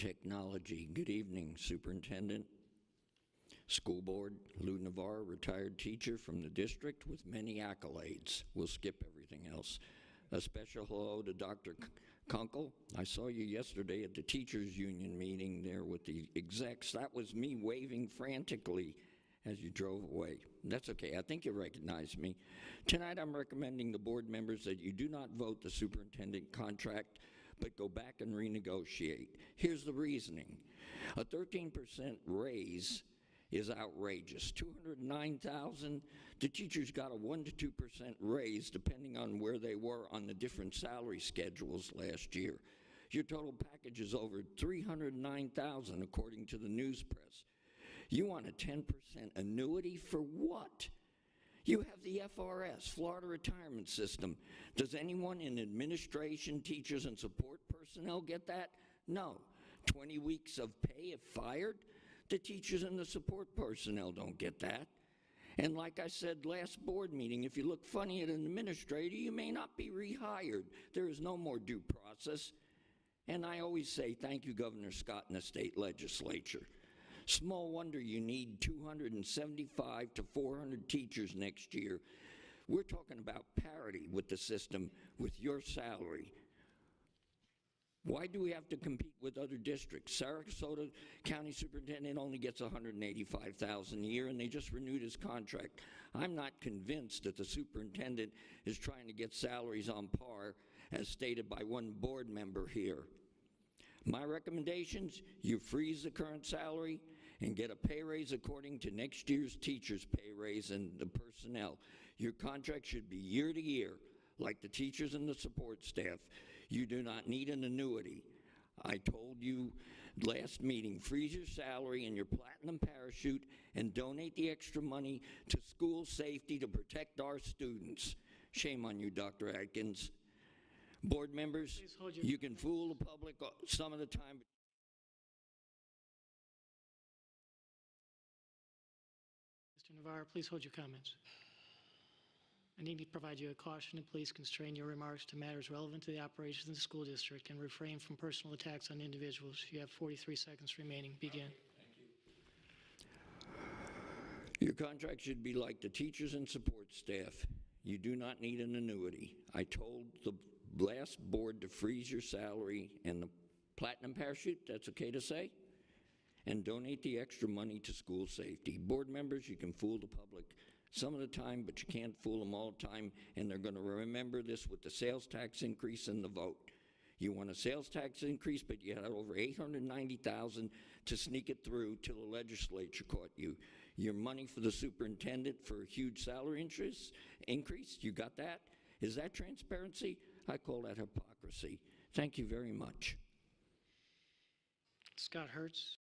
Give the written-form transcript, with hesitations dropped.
technology. Good evening, Superintendent, School Board. Lou Navarre, retired teacher from the district with many accolades. We'll skip everything else. A special hello to Dr. Kunkel. I saw you yesterday at the teachers union meeting there with the execs. That was me waving frantically as you drove away. That's okay, I think you recognize me. Tonight I'm recommending the board members that you do not vote the superintendent contract, but go back and renegotiate. Here's the reasoning. A 13% raise is outrageous. $209,000, the teachers got a 1 to 2% raise depending on where they were on the different salary schedules last year. Your total package is over $309,000 according to the news press. You want a 10% annuity for what? You have the FRS, Florida Retirement System. Does anyone in administration, teachers, and support personnel get that? No. 20 weeks of pay if fired? The teachers and the support personnel don't get that. And like I said last board meeting, if you look funny at an administrator, you may not be rehired. There is no more due process. And I always say thank you, Governor Scott and the state legislature. Small wonder you need 275 to 400 teachers next year. We're talking about parity with the system, with your salary. Why do we have to compete with other districts? Sarasota County Superintendent only gets $185,000 a year, and they just renewed his contract. I'm not convinced that the superintendent is trying to get salaries on par, as stated by one board member here. My recommendations, you freeze the current salary and get a pay raise according to next year's teachers' pay raise and the personnel. Your contract should be year to year, like the teachers and the support staff. You do not need an annuity. I told you last meeting, freeze your salary and your platinum parachute and donate the extra money to school safety to protect our students. Shame on you, Dr. Atkins. Board members, you can fool the public some of the time. Mr. Navarre, please hold your comments. I need to provide you a caution and please constrain your remarks to matters relevant to the operations of the school district and refrain from personal attacks on individuals. You have 43 seconds remaining. Begin. Thank you. Your contract should be like the teachers and support staff. You do not need an annuity. I told the last board to freeze your salary and the platinum parachute, that's okay to say, and donate the extra money to school safety. Board members, you can fool the public some of the time, but you can't fool them all the time, and they're going to remember this with the sales tax increase and the vote. You want a sales tax increase, but you had over $890,000 to sneak it through till the legislature caught you. Your money for the superintendent for a huge salary increase, you got that? Is that transparency? I call that hypocrisy. Thank you very much. Scott Hertz.